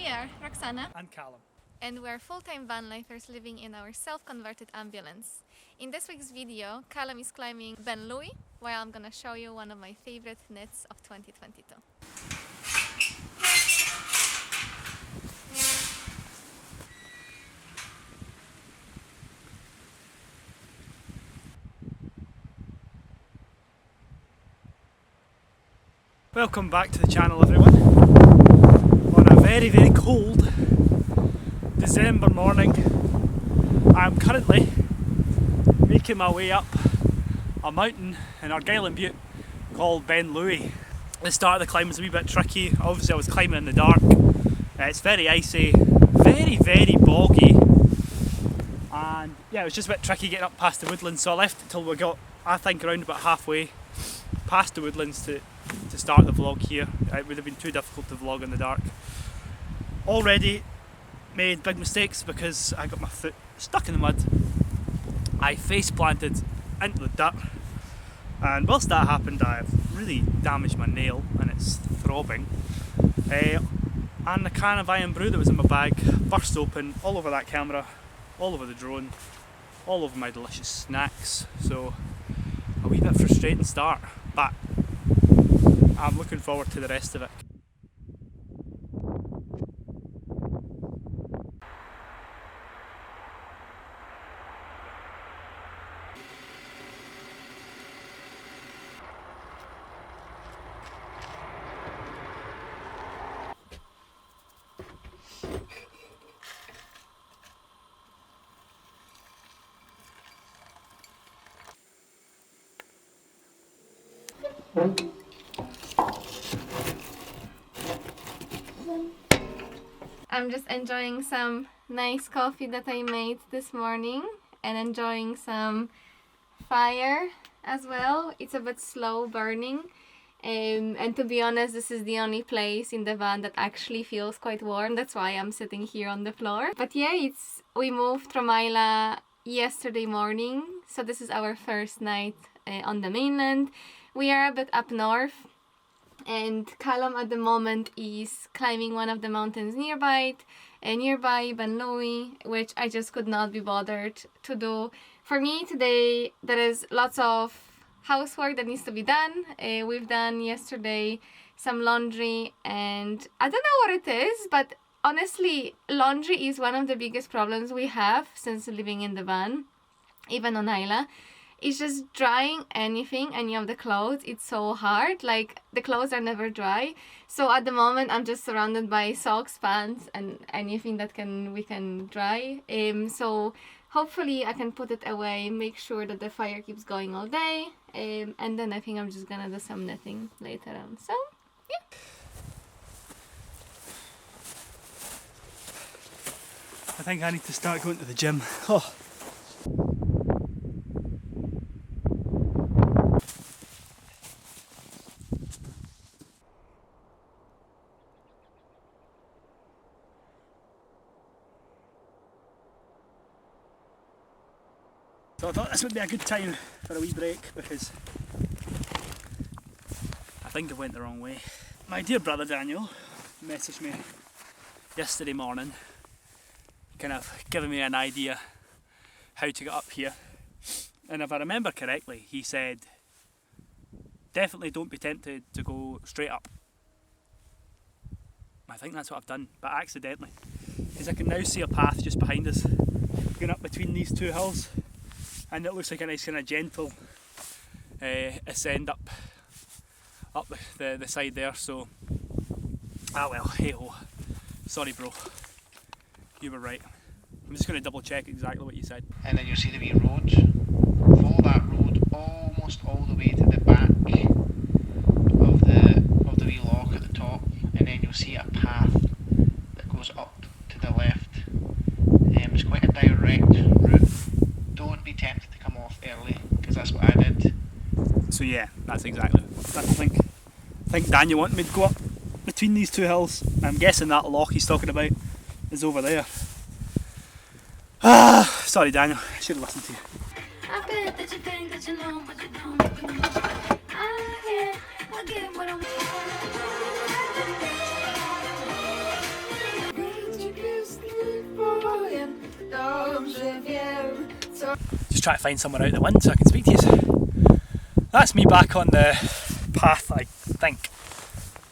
are Roxana and Calum. and we're full-time van lifers living in our self-converted ambulance. In this week's video, Calum is climbing Ben Lui, while I'm gonna show you one of my favorite knits of 2022. Welcome back to the channel, everyone. On a very, very cold December morning, I'm currently making my way up a mountain in Ardview called Ben Lui. The start of the climb was a wee bit tricky. Obviously I was climbing in the dark. It's very icy, very, very boggy, and yeah, it was just a bit tricky getting up past the woodlands, so I left it till we got, I think, around about halfway past the woodlands to start the vlog here. It would have been too difficult to vlog in the dark. Already made big mistakes because I got my foot stuck in the mud. I face planted into the dirt, and whilst that happened I've really damaged my nail and it's throbbing. And the can of iron brew that was in my bag burst open all over that camera, all over the drone, all over my delicious snacks. So a wee bit frustrating start, but I'm looking forward to the rest of it. I'm just enjoying some nice coffee that I made this morning and enjoying some fire as well. It's a bit slow burning, and to be honest, this is the only place in the van that actually feels quite warm. That's why I'm sitting here on the floor. But yeah, we moved from Islay yesterday morning, so this is our first night on the mainland. We are a bit up north, and Calum at the moment is climbing one of the mountains nearby Ben Lui, which I just could not be bothered to do. For me today, there is lots of housework that needs to be done. We've done yesterday some laundry, and I don't know what it is, but honestly, laundry is one of the biggest problems we have since living in the van, even on Islay. It's just drying anything, any of the clothes. It's so hard. Like, the clothes are never dry. So at the moment I'm just surrounded by socks, pants, and anything that we can dry. So hopefully I can put it away, make sure that the fire keeps going all day, and then I think I'm just gonna do some knitting later on. So yeah. I think I need to start going to the gym. Oh. So I thought this would be a good time for a wee break because I think I went the wrong way. My dear brother Daniel messaged me yesterday morning, kind of giving me an idea how to get up here. And if I remember correctly, he said, definitely don't be tempted to go straight up. I think that's what I've done, but accidentally. Because I can now see a path just behind us going up between these two hills. And it looks like a nice kind of gentle ascend up the side there, so well, hey ho. Sorry bro, you were right. I'm just going to double check exactly what you said. And then you'll see the wee road. Follow that road almost all the way to the back of the wee lock at the top, and then you'll see a path that goes up to the left. It's quite a direct route. Don't be tempted to come off early, because that's what I did. So yeah, that's exactly it. I think Daniel wanted me to go up between these two hills. I'm guessing that lock he's talking about is over there. Sorry Daniel, I should have listened to you. I bet that you think that you know what you don't. I get what I'm Just try to find somewhere out in the wind so I can speak to you. That's me back on the path, I think.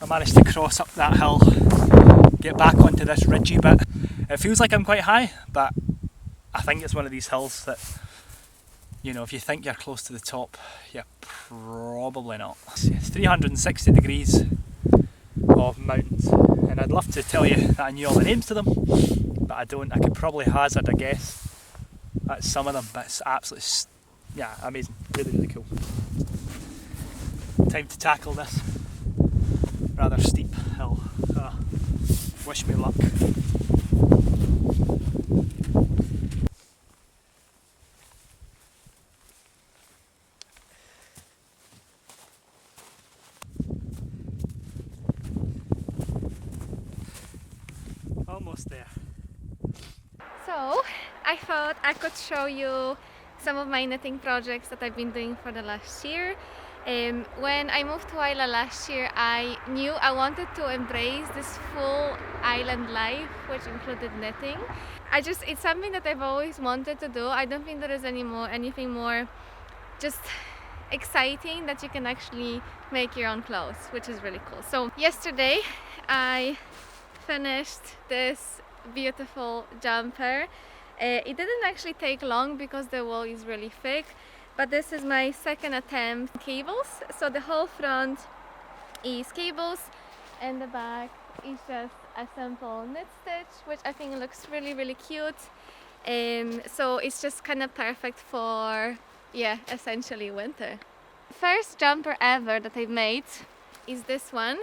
I managed to cross up that hill, get back onto this ridgy bit. It feels like I'm quite high, but I think it's one of these hills that, you know, if you think you're close to the top, you're probably not. It's 360 degrees of mountains, and I'd love to tell you that I knew all the names to them, but I don't. I could probably hazard a guess at some of them, but it's absolutely, yeah, amazing. Really, really cool. Time to tackle this rather steep hill. Wish me luck. Almost there. So I thought I could show you some of my knitting projects that I've been doing for the last year. When I moved to Islay last year, I knew I wanted to embrace this full island life, which included knitting. It's something that I've always wanted to do. I don't think there is anything more just exciting that you can actually make your own clothes, which is really cool. So yesterday I finished this beautiful jumper. It didn't actually take long because the wool is really thick, but this is my second attempt. Cables, so the whole front is cables and the back is just a simple knit stitch, which I think looks really, really cute. So it's just kind of perfect for, yeah, essentially winter. First jumper ever that I've made is this one,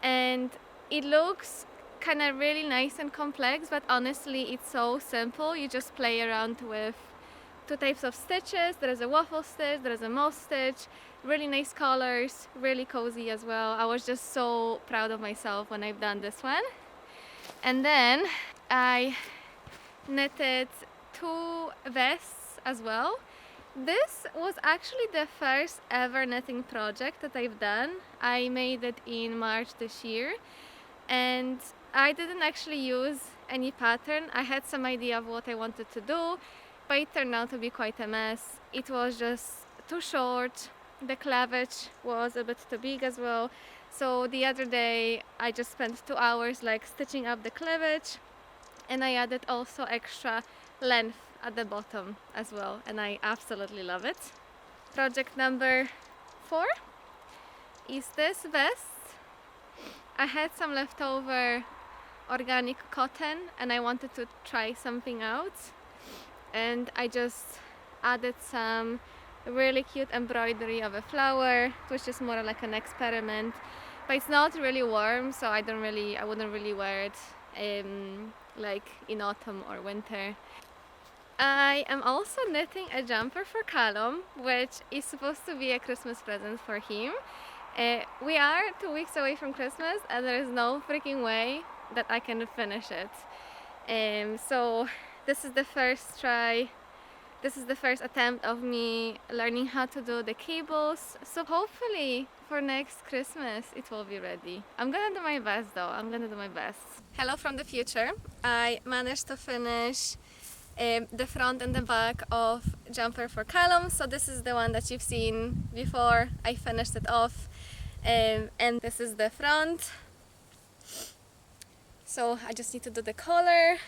and it looks kind of really nice and complex, but honestly it's so simple. You just play around with two types of stitches. There is a waffle stitch, there is a moss stitch, really nice colors, really cozy as well. I was just so proud of myself when I've done this one. And then I knitted two vests as well. This was actually the first ever knitting project that I've done. I made it in March this year, and I didn't actually use any pattern. I had some idea of what I wanted to do, but it turned out to be quite a mess. It was just too short, the cleavage was a bit too big as well. So the other day I just spent 2 hours like stitching up the cleavage, and I added also extra length at the bottom as well, and I absolutely love it. Project number 4 is this vest. I had some leftover organic cotton and I wanted to try something out, and I just added some really cute embroidery of a flower. It was just more like an experiment, but it's not really warm, so I wouldn't really wear it like in autumn or winter. I am also knitting a jumper for Calum, which is supposed to be a Christmas present for him. We are 2 weeks away from Christmas and there is no freaking way that I can finish it. So this is the first try. This is the first attempt of me learning how to do the cables. So hopefully for next Christmas it will be ready. I'm gonna do my best though. I'm gonna do my best. Hello from the future. I managed to finish the front and the back of jumper for Calum. So this is the one that you've seen before. I finished it off, and this is the front. So I just need to do the collar.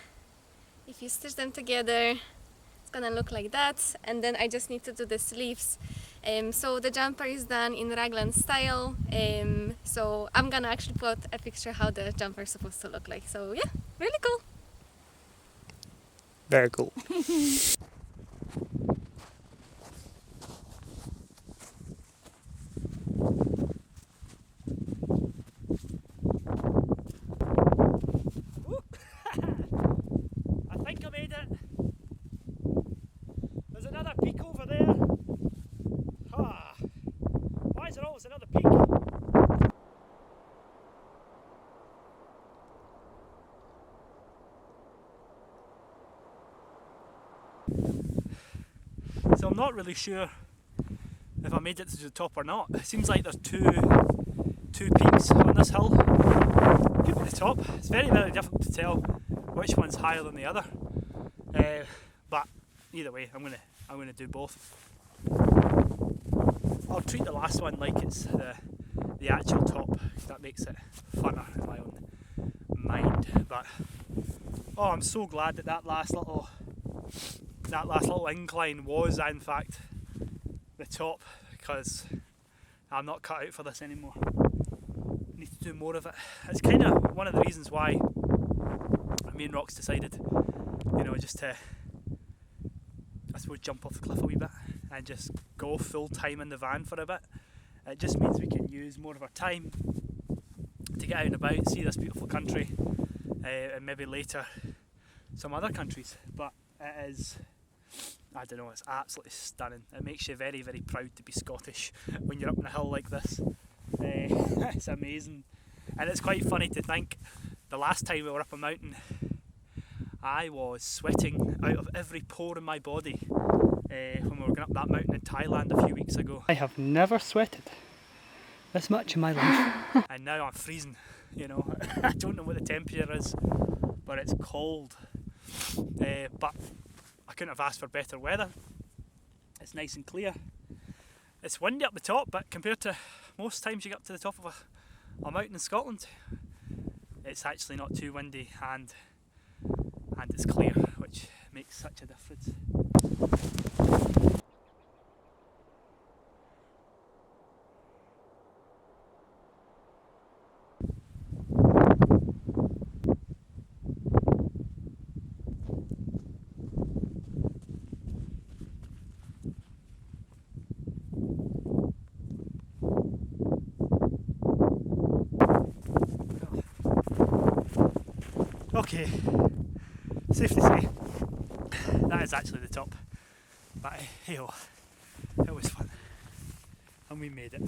If you stitch them together, it's gonna look like that. And then I just need to do the sleeves. So the jumper is done in raglan style. So I'm gonna actually put a picture how the jumper is supposed to look like. So yeah, really cool. Very cool. I think I made it. There's another peak over there. Why is there always another peak? So I'm not really sure if I made it to the top or not. It seems like there's two peaks on this hill. Peep at the top. It's very, very difficult to tell which one's higher than the other. But either way, I'm gonna do both. I'll treat the last one like it's the actual top, because that makes it funner in my own mind. But oh, I'm so glad that last little incline was in fact the top, because I'm not cut out for this anymore. I need to do more of it. It's kind of one of the reasons why me and Roks decided, you know, just to, I suppose, jump off the cliff a wee bit and just go full time in the van for a bit. It just means we can use more of our time to get out and about, see this beautiful country, and maybe later some other countries. But it is, I don't know, it's absolutely stunning. It makes you very, very proud to be Scottish when you're up on a hill like this. It's amazing. And it's quite funny to think, the last time we were up a mountain, I was sweating out of every pore in my body when we were going up that mountain in Thailand a few weeks ago. I have never sweated this much in my life. And now I'm freezing, you know. I don't know what the temperature is, but it's cold. But I couldn't have asked for better weather. It's nice and clear. It's windy up the top, but compared to most times you get up to the top of a mountain in Scotland, it's actually not too windy, and it's clear, which makes such a difference. Okay, safe to say, that is actually the top, but hey oh, it was fun, and we made it.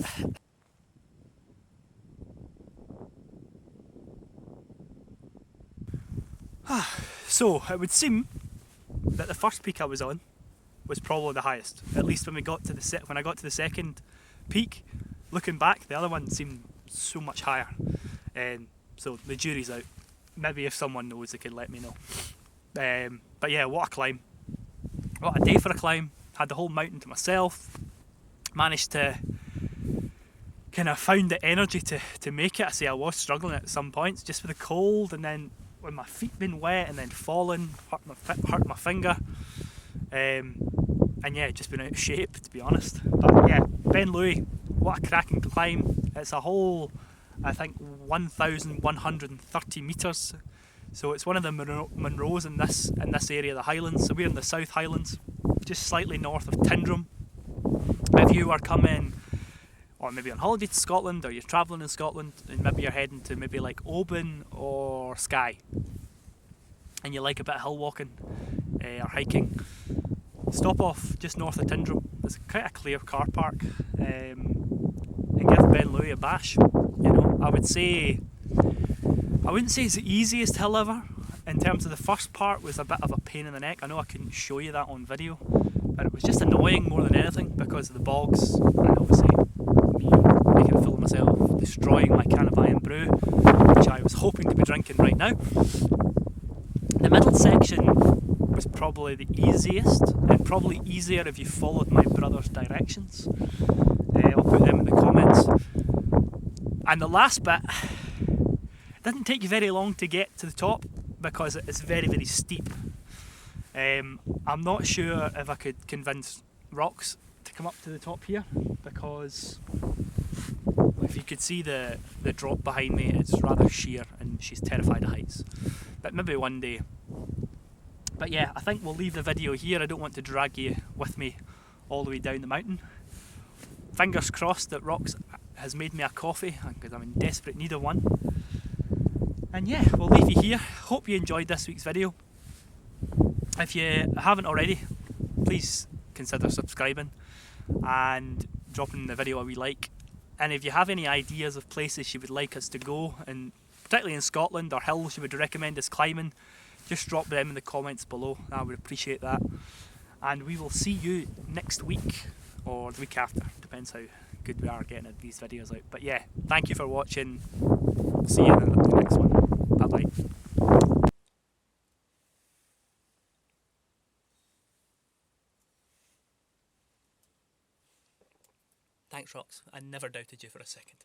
So, it would seem that the first peak I was on was probably the highest, at least when I got to the second peak. Looking back, the other one seemed so much higher, so the jury's out. Maybe if someone knows, they could let me know. But yeah, what a climb. What a day for a climb. Had the whole mountain to myself. Managed to kind of found the energy to make it. I say I was struggling at some points just with the cold, and then with my feet being wet and then falling, hurt my finger. And yeah, just been out of shape, to be honest. But yeah, Ben Lui, what a cracking climb. It's a whole, I think, 1,130 metres. So it's one of the munros in this area of the Highlands. So we're in the South Highlands, just slightly north of Tyndrum. If you are coming, or maybe on holiday to Scotland, or you're travelling in Scotland, and maybe you're heading to maybe like Oban or Skye, and you like a bit of hill walking or hiking, stop off just north of Tyndrum. There's quite a clear car park, and give Ben Lui a bash. You know, I wouldn't say it's the easiest hill ever. In terms of the first part was a bit of a pain in the neck. I know I couldn't show you that on video, but it was just annoying more than anything because of the bogs, and obviously me making a fool of myself, destroying my Cannabian brew, which I was hoping to be drinking right now. The middle section was probably the easiest, and probably easier if you followed my brother's directions. I'll put them in the comments. And the last bit didn't take you very long to get to the top because it's very, very steep. I'm not sure if I could convince Roks to come up to the top here, because if you could see the drop behind me, it's rather sheer and she's terrified of heights. But maybe one day. But yeah, I think we'll leave the video here. I don't want to drag you with me all the way down the mountain. Fingers crossed that Roks has made me a coffee, because I'm in desperate need of one. And yeah, we'll leave you here. Hope you enjoyed this week's video. If you haven't already, please consider subscribing and dropping the video a wee like. And if you have any ideas of places you would like us to go, and particularly in Scotland, or hills you would recommend us climbing, just drop them in the comments below. I would appreciate that. And we will see you next week, or the week after, depends how good we are getting these videos out. But yeah, thank you for watching. See you in the next one. Bye bye. Thanks, Roks. I never doubted you for a second.